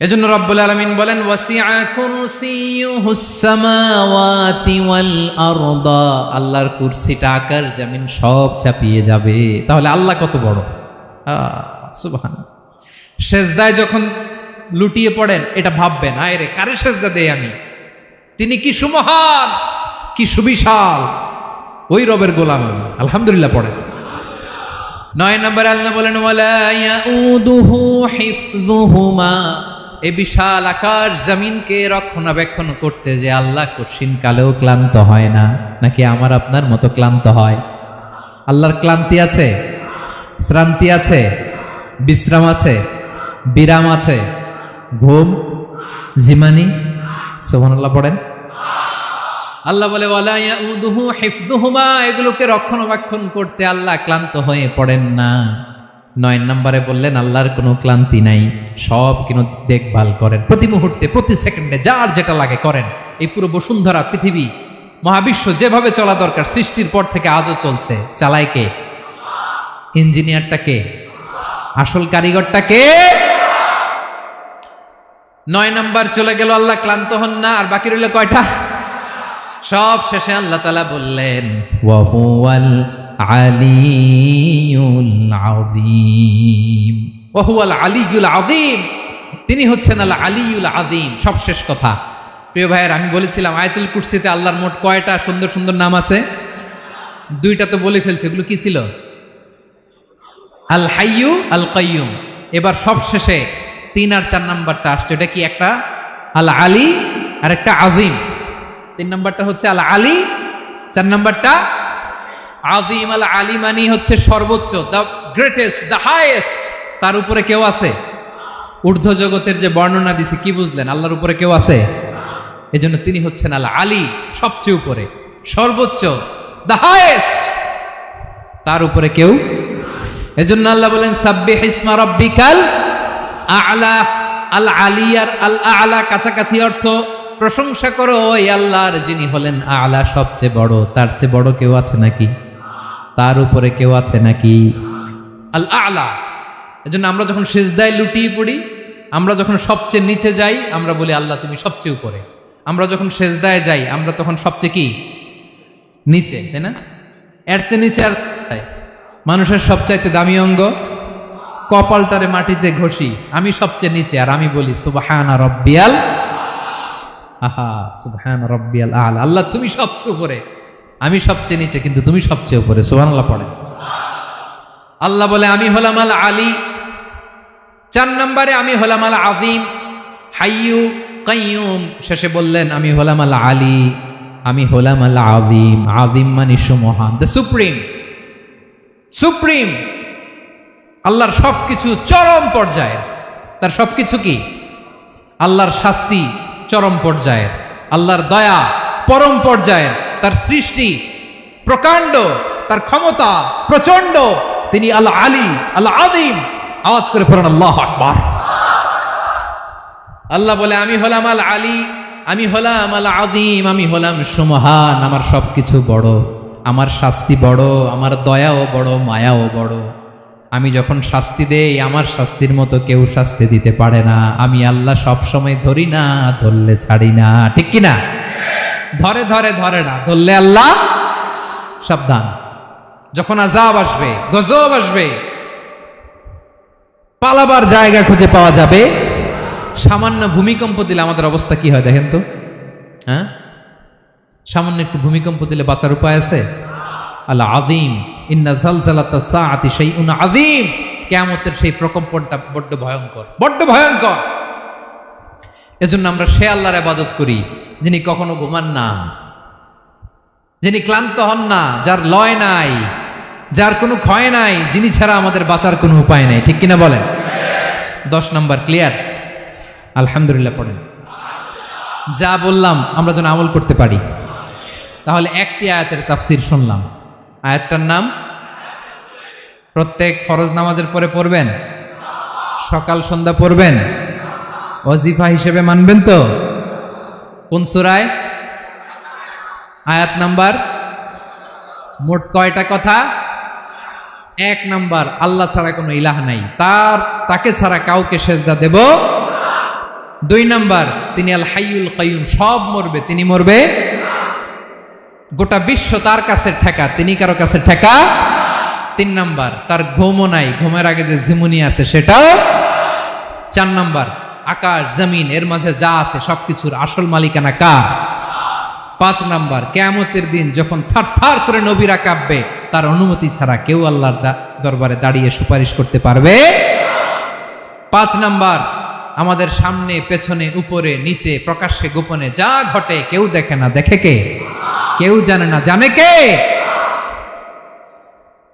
এজন্য রব্বুল আলামিন বলেন ওয়াসিআ কুরসিয়ুহুস সামাওয়াতি ওয়াল আরদা, আল্লাহর কুরসিটা আকাশ জমিন সব চাপিয়ে যাবে। তাহলে আল্লাহ কত বড়! সুবহানাল্লাহ। সেজদায় যখন লুটিয়ে পড়েন এটা ভাববেন, আয় রে কারে সেজদা দেই আমি, তিনি কি সুমহান, কি সুবিশাল, ওই রবের গোলাম আমি। আলহামদুলিল্লাহ পড়েন। 9 নম্বরে আল্লাহ বলেন ওয়ালা ইয়াউদুহু হিফযুহুমা, এই বিশাল আকাশ জমিনকে রক্ষণাবেক্ষণ করতে যে আল্লাহ কঠিন কালেও ক্লান্ত হয় না। নাকি আমার আপনার মতো ক্লান্ত হয়? আল্লাহর ক্লান্তি আছে, শ্রান্তি আছে, বিশ্রাম আছে, বিরাম আছে, ঘুম, জিমানি? সুবহানাল্লাহ পড়েন। আল্লাহ বলে ওয়ালা ইয়াউদুহু হিফযুহুমা, এগুলোকে রক্ষণাবেক্ষণ করতে আল্লাহ ক্লান্ত হয়ে পড়েন না। 9 নম্বরে বললেন আল্লাহর কোনো ক্লান্তি নাই, সব কিন্তু দেখভাল করেন, প্রতি মুহূর্তে প্রতি সেকেন্ডে যার যেটা লাগে করেন। এই পুরো বসুন্ধরা, পৃথিবী, মহাবিশ্ব যেভাবে চলা দরকার সৃষ্টির পর থেকে আজও চলছে। চালায় কে? ইঞ্জিনিয়ারটা কে? আসল কারিগরটা কে? 9 নম্বর চলে গেল, আল্লাহ ক্লান্ত হন না। আর বাকি রইল কয়টা? সব শেষে আল্লাহ তাআলা বললেন ওয়া হুয়াল আলিয়ুল আযীম, ওয়া হুয়াল আলিয়ুল আযীম, তিনি হচ্ছেন আল আলিয়ুল আযীম। সব শেষ কথা। প্রিয় ভাইয়ের, আমি বলেছিলাম আয়াতুল কুরসিতে আল্লাহর মোট কয়টা সুন্দর সুন্দর নাম আছে? 2টা তো বলে ফেলছে। এগুলো কি ছিল? আল হাইয়ু, আল কাইয়ুম। এবার সব শেষে 3 আর 4 নাম্বারটা আসছে। এটা কি? একটা আল আলী আর একটা আযীম। 3 নাম্বারটা হচ্ছে আল আলী, 4 নাম্বারটা আযীম। আল আলী মানে হচ্ছে সর্বোচ্চ, দ্য গ্রেটেস্ট, দ্য হাইয়েস্ট। তার উপরে কেউ আছে? ঊর্ধ্ব জগতের যে বর্ণনা দিছি, কি বুঝলেন? আল্লাহর উপরে কেউ আছে? এজন্য তিনি হচ্ছেন আল আলী, সবচেয়ে উপরে, সর্বোচ্চ, দ্য হাইয়েস্ট। তার উপরে কেউ। এজন্য আল্লাহ বলেন সাব্বিহ ইসমা রাব্বিকাল আ'লা। আল আলী আর আল আ'লা কাছাকাছি অর্থ। প্রশংসা করো ওই আল্লাহর যিনি হলেন আ'লা, সবচেয়ে বড়। তার চেয়ে বড় কেউ আছে নাকি? তার উপরে কেউ আছে নাকি? আল আ'লা। এজন্য আমরা যখন সিজদায় লুটিয়ে পড়ি, আমরা যখন সবচেয়ে নিচে যাই, আমরা বলি আল্লাহ তুমি সবচেয়ে উপরে। আমরা যখন সিজদায় যাই, আমরা তখন সবচেয়ে কি? নিচে, তাই না? এর চেয়ে নিচে আর মানুষের সবচাইতে দামি অঙ্গ কপালটারে মাটিতে ঘষি, আমি সবচেয়ে নিচে, আর আমি বলি সুবহানা রাব্বিয়াল, আহা সুবহান রাব্বিয়াল আ'লা। আল্লাহ তুমি সবচেয়ে উপরে, আমি সবচেয়ে নিচে, কিন্তু তুমি সবচেয়ে উপরে। সুবহানাল্লাহ পড়েন। আল্লাহ বলে আমি হলাম আল আলী। 4 নম্বরে আমি হলাম আল আযীম, হাইয়ু কাইয়ুম। শেষে বললেন আমি হলাম আল আলী, আমি হলাম আল আযীম। আযীম মানে সুমহান, দ্য সুপ্রিম। সুপ্রিম। আল্লাহর সবকিছু চরম পর্যায়ের। তার সবকিছু কি? আল্লাহর শাস্তি চরম পর্যায়ের, আল্লাহর দয়া পরম পর্যায়ের, তার সৃষ্টি প্রকাণ্ড, তার ক্ষমতা প্রচন্ড। তিনি আল আলী, আল আযীম। আওয়াজ করে পড়েন আল্লাহু আকবার। আল্লাহ বলে আমি হলাম আল আলী, আমি হলাম আল আযীম, আমি হলাম সুমহান। আমার সবকিছু বড়, আমার শাস্তি বড়, আমার দয়াও বড়, মায়াও বড়। আমি যখন শাস্তি দেই, আমার শাস্তির মতো কেউ শাস্তি দিতে পারে না। আমি আল্লাহ সব সময় ধরি না, ধরলে ছাড়ি না। ঠিক কি না? ধরে ধরে ধরে না, ধরলে আল্লাহ সাবধান। যখন আযাব আসবে, গজব আসবে, পালাবার জায়গা খুঁজে পাওয়া যাবে। সামান্য ভূমিকম্প দিলে আমাদের অবস্থা কি হয় দেখেন তো? হ্যাঁ, সামান্য একটু ভূমিকম্প দিলে বাঁচার উপায় আছে? আল আযীম, ইন্না জালজালাতাস সাআতি শাইউন আযীম। কিয়ামতের সেই প্রকম্পনটা বড্ড ভয়ঙ্কর, বড্ড ভয়ঙ্কর। এজন্য আমরা সে আল্লাহর ইবাদত করি যিনি কখনো ঘুমান না, যিনি ক্লান্ত হন না, যার লয় নাই, যার কোনো ক্ষয় নাই, যিনি ছাড়া আমাদের বাঁচার কোনো উপায় নাই, ঠিক কিনা বলেন? 10 নাম্বার ক্লিয়ার? আলহামদুলিল্লাহ পড়েন। যা বললাম আমরা যেন আমল করতে পারি। তাহলে একটি আয়াতের তাফসির শুনলাম, আয়াতটার নাম প্রত্যেক ফরজ নামাজের পরে পড়বেন, সকাল সন্ধ্যা পড়বেন, ওয়াজিফা হিসেবে মানবেন তো? কোন সূরায়? আয়াত নাম্বার? মোট কয়টা কথা? 1 নাম্বার, আল্লাহ ছাড়া কোনো ইলাহ নাই, তাকে ছাড়া কাউকে সেজদা দেব। 2 নাম্বার, তিনি আল হাইয়ুল কাইয়ুম, সব মরবে, তিনি মরবে। গোটা বিশ্ব তার কাছে ঠেকা, তিনি কারো কাছে ঠেকা। 3 নাম্বার, তার ঘুমও নাই, ঘুমের আগে যে ঝিমুনি আছে সেটাও। 4 নাম্বার, আকাশ জমিন এর মাঝে যা আছে সবকিছুর আসল মালিকানা কার? 5 নাম্বার, কিয়ামতের দিন যখন থারথার করে নবীরা কাঁপবে, তার অনুমতি ছাড়া কেউ আল্লাহর দরবারে দাঁড়িয়ে সুপারিশ করতে পারবে। 5 নাম্বার, আমাদের সামনে পেছনে উপরে নিচে প্রকাশ্যে গোপনে যা ঘটে কেউ দেখে না, দেখে কে? কেউ জানে না, জানে কে?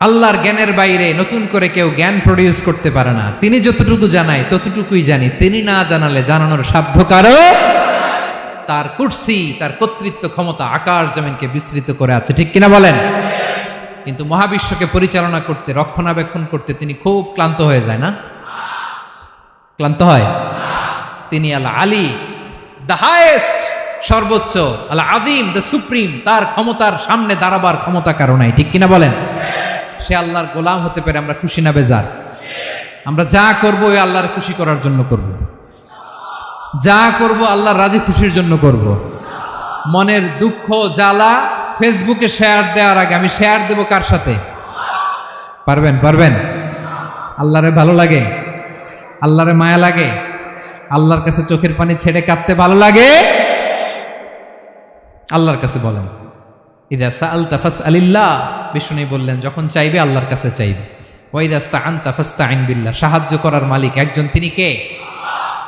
আল্লাহর জ্ঞানের বাইরে নতুন করে কেউ জ্ঞান প্রডিউস করতে পারে না। তিনি যতটুকু জানায় ততটুকুই জানি, তিনি না জানালে জানানোর সাধ্য কারো। তার কুরসি, তার কর্তৃত্ব ক্ষমতা আকাশ জমিনকে বিস্তৃত করে আছে, ঠিক কিনা বলেন? কিন্তু মহাবিশ্বকে পরিচালনা করতে, রক্ষণাবেক্ষণ করতে তিনি খুব ক্লান্ত হয়ে যায় না? ক্লান্ত হয়? তিনি আল আলী, দ্য হাইয়েস্ট, সর্বোচ্চ, আল আযীম, দ্য সুপ্রিম, তার ক্ষমতার সামনে দাঁড়াবার ক্ষমতা কারো নাই, ঠিক কিনা বলেন? সে আল্লাহর গোলাম হতে পেরে আমরা খুশি না বেজার? আমরা যা করব ওই আল্লাহর খুশি করার জন্য করব, যা করব আল্লাহর রাজি খুশির জন্য করব। মনের দুঃখ জ্বালা ফেসবুকে শেয়ার দেওয়ার আগে আমি শেয়ার দেব কার সাথে? পারবেন? পারবেন? আল্লাহরে ভালো লাগে, আল্লাহরে মায়া লাগে, আল্লাহর কাছে চোখের পানি ছেড়ে কাঁদতে ভালো লাগে? আল্লাহর কাছে বলেন, ইদা সাআলতা ফাসআলিল্লাহ, বিষ্ণু বললেন যখন চাইবে আল্লাহর কাছে চাইবে। ওয়া ইদা ইসতাআনতা ফাসতাইন বিল্লাহ, সাহায্য করার মালিক একজন, তিনি কে?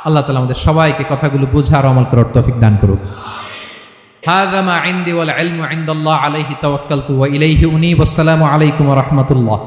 আল্লাহ তাআলা আমাদের সবাইকে কথাগুলো বোঝার আমল করার তৌফিক দান করুক। হাযা মা ইনদি ওয়াল ইলমু ইনদাল্লাহ আলাইহি তাওয়াক্কালতু ওয়া ইলাইহি উনীব। আসসালামু আলাইকুম ওয়া রাহমাতুল্লাহ।